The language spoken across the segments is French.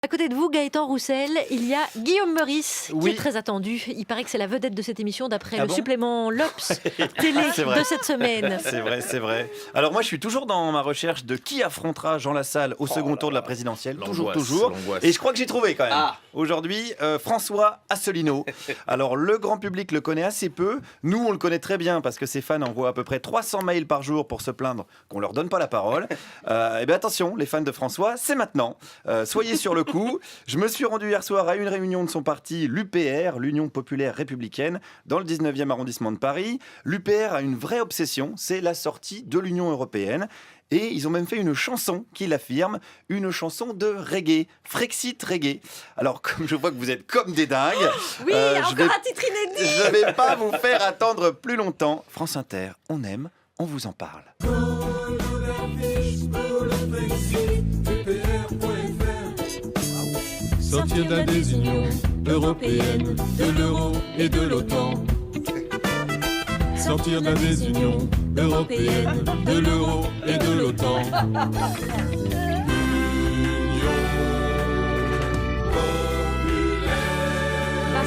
À côté de vous, Gaëtan Roussel, il y a Guillaume Meurice, qui Oui. est très attendu. Il paraît que c'est la vedette de cette émission d'après Ah le bon supplément L'Obs télé C'est vrai. de cette semaine. C'est vrai, c'est vrai. Alors moi, je suis toujours dans ma recherche de qui affrontera Jean Lassalle au second tour de la présidentielle. Toujours. Et je crois que j'ai trouvé quand même. Ah. Aujourd'hui, François Asselineau. Alors le grand public le connaît assez peu. Nous, on le connaît très bien parce que ses fans envoient à peu près 300 mails par jour pour se plaindre qu'on leur donne pas la parole. Et bien attention, les fans de François, c'est maintenant. Soyez sur le coup. Je me suis rendu hier soir à une réunion de son parti, l'UPR, l'Union Populaire Républicaine, dans le 19e arrondissement de Paris. L'UPR a une vraie obsession, c'est la sortie de l'Union européenne. Et ils ont même fait une chanson qui l'affirme, une chanson de reggae, Frexit reggae. Alors, comme je vois que vous êtes comme des dingues, Oui, je encore vais- un titre inédit. je vais pas vous faire attendre plus longtemps. France Inter, on aime, on vous en parle. Sortir de la désunion européenne, de l'euro et de l'OTAN. Sortir de la désunion européenne, de l'euro et de l'OTAN.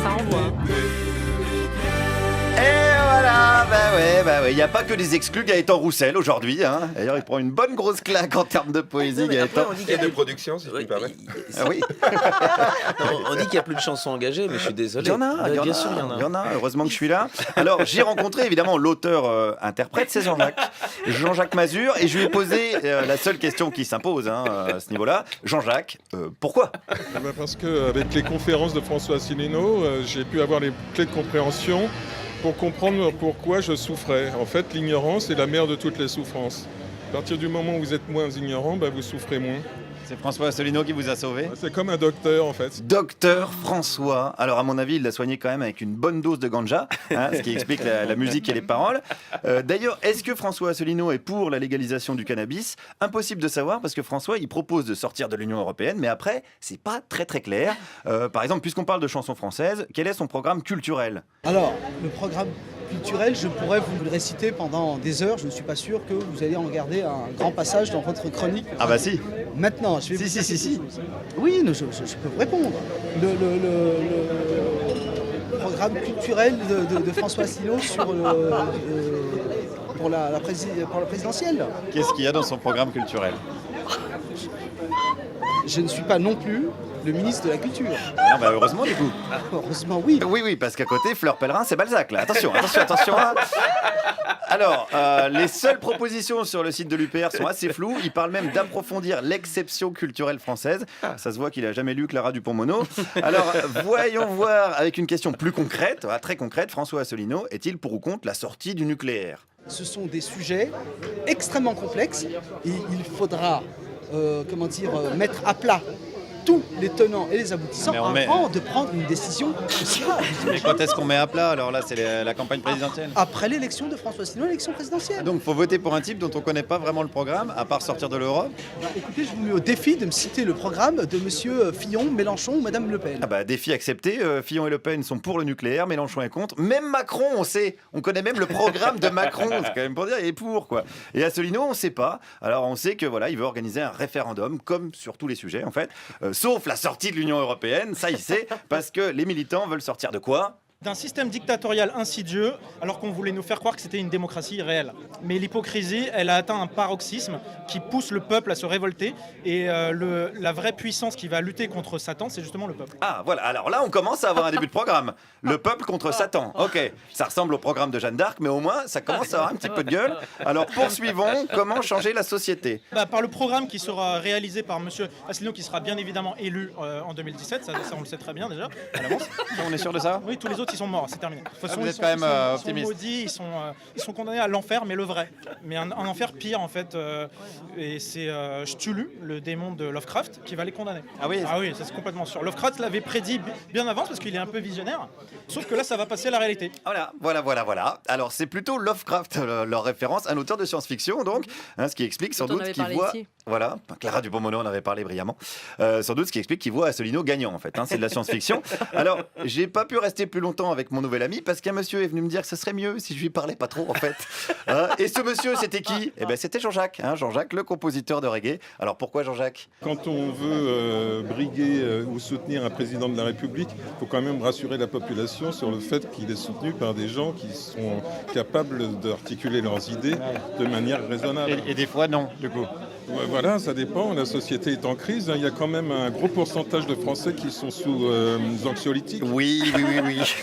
Ça envoie. Et voilà, bah ouais, il n'y a pas que des exclus Gaëtan Roussel aujourd'hui. Hein. D'ailleurs, il prend une bonne grosse claque en termes de poésie, Gaëtan. on dit Et de production, si je puis me permettre. Ah oui, on dit qu'il n'y a plus de chansons engagées, mais je suis désolé. il y en a, Bien sûr, il y en a. heureusement que je suis là. Alors, j'ai rencontré évidemment l'auteur-interprète, c'est Jean-Jacques Mazur, et je lui ai posé la seule question qui s'impose à ce niveau-là. Jean-Jacques, pourquoi ? Parce qu'avec les conférences de François Asselineau, j'ai pu avoir les clés de compréhension pour comprendre pourquoi je souffrais. En fait, l'ignorance est la mère de toutes les souffrances. À partir du moment où vous êtes moins ignorant, vous souffrez moins. C'est François Asselineau qui vous a sauvé ? C'est comme un docteur, en fait. Docteur François. Alors, à mon avis, il l'a soigné quand même avec une bonne dose de ganja, ce qui explique la musique et les paroles. D'ailleurs, est-ce que François Asselineau est pour la légalisation du cannabis ? Impossible de savoir parce que François, il propose de sortir de l'Union européenne, mais après, c'est pas très très clair. Par exemple, puisqu'on parle de chansons françaises, quel est son programme culturel ? Alors, le programme culturel, je pourrais vous le réciter pendant des heures. Je ne suis pas sûr que vous allez en garder un grand passage dans votre chronique. Ah bah si. Maintenant, je vais vous dire quelque chose. Oui, je peux vous répondre. Le programme culturel de François Asselineau pour la présidentielle. Qu'est-ce qu'il y a dans son programme culturel ? Je ne suis pas non plus le ministre de la Culture. Non, bah heureusement du coup. Heureusement, oui. Oui, parce qu'à côté, Fleur Pellerin, c'est Balzac là. Attention. Alors, les seules propositions sur le site de l'UPR sont assez floues. Il parle même d'approfondir l'exception culturelle française. Ça se voit qu'il a jamais lu Clara Dupont-Mono. Alors, voyons voir avec une question plus concrète, très concrète. François Asselineau est-il pour ou contre la sortie du nucléaire ? Ce sont des sujets extrêmement complexes et il faudra mettre à plat tous les tenants et les aboutissants avant de prendre une décision aussi grave. Mais quand est-ce qu'on met à plat ? Alors là, c'est la campagne présidentielle. Après l'élection de François Asselineau, l'élection présidentielle. Donc, faut voter pour un type dont on connaît pas vraiment le programme, à part sortir de l'Europe. Écoutez, je vous mets au défi de me citer le programme de monsieur Fillon, Mélenchon ou madame Le Pen. Ah bah, défi accepté. Fillon et Le Pen sont pour le nucléaire, Mélenchon est contre. Même Macron, on sait. On connaît même le programme de Macron. C'est quand même pour dire, il est pour, quoi. Et Asselineau, on sait pas. Alors, on sait que voilà, il veut organiser un référendum, comme sur tous les sujets, en fait. Sauf la sortie de l'Union européenne, ça il sait, parce que les militants veulent sortir de quoi ? D'un système dictatorial insidieux, alors qu'on voulait nous faire croire que c'était une démocratie réelle. Mais l'hypocrisie, elle a atteint un paroxysme qui pousse le peuple à se révolter. Et la vraie puissance qui va lutter contre Satan, c'est justement le peuple. Ah, voilà. Alors là, on commence à avoir un début de programme. Le peuple contre Satan. Ok, ça ressemble au programme de Jeanne d'Arc, mais au moins, ça commence à avoir un petit peu de gueule. Alors, poursuivons. Comment changer la société ? Par le programme qui sera réalisé par M. Asselineau, qui sera bien évidemment élu en 2017. Ça, on le sait très bien déjà, à l'avance. On est sûr de ça ? Oui, tous les autres, ils sont morts, c'est terminé. De toute façon, vous êtes ils quand même sont optimiste. maudits, ils sont condamnés à l'enfer, mais le vrai. Mais un enfer pire, en fait. Et c'est Cthulhu, le démon de Lovecraft, qui va les condamner. Ah oui ? Ah oui, ça c'est complètement sûr. Lovecraft l'avait prédit bien avance parce qu'il est un peu visionnaire. Sauf que là, ça va passer à la réalité. Voilà. Alors, c'est plutôt Lovecraft, leur référence, un auteur de science-fiction, donc, ce qui explique sans doute qu'il voit... Ici. Voilà, Clara Dupont-Mono en avait parlé brillamment. Sans doute ce qui explique qu'il voit Asselineau gagnant, en fait. C'est de la science-fiction. Alors, j'ai pas pu rester plus longtemps autant avec mon nouvel ami parce qu'un monsieur est venu me dire que ce serait mieux si je lui parlais pas trop en fait. Et ce monsieur, c'était qui ? Eh ben, c'était Jean-Jacques, Jean-Jacques, le compositeur de reggae. Alors pourquoi Jean-Jacques ? Quand on veut briguer ou soutenir un président de la République, il faut quand même rassurer la population sur le fait qu'il est soutenu par des gens qui sont capables d'articuler leurs idées de manière raisonnable. Et des fois non, du coup. Ouais, voilà, ça dépend. La société est en crise. Il y a quand même un gros pourcentage de Français qui sont sous anxiolytiques. Oui.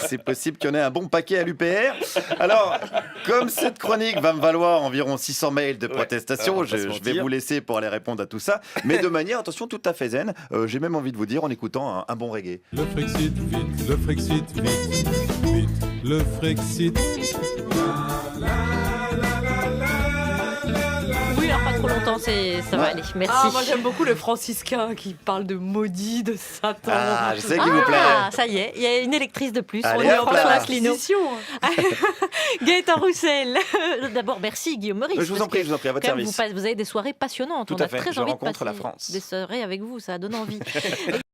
C'est possible qu'il y en ait un bon paquet à l'UPR. Alors, comme cette chronique va me valoir environ 600 mails de protestation, je vais vous laisser pour aller répondre à tout ça. Mais de manière, attention, tout à fait zen. J'ai même envie de vous dire en écoutant un bon reggae. Le Frexit, vite, le Frexit, vite, vite, le Frexit. Oui, alors pas trop longtemps, ça va aller. Merci. Ah, moi j'aime beaucoup le franciscain qui parle de maudit, de Satan. Ah, je sais qu'il vous plaît. Ah, ça y est, il y a une électrice de plus. Allez, On est hop François là. Asselineau. Gaëtan Roussel. D'abord, merci Guillaume Meurice. Je vous en prie, à votre Quand même, service. vous avez des soirées passionnantes. Tout On à a fait, très je envie de rencontre passer la France. des soirées avec vous, ça donne envie.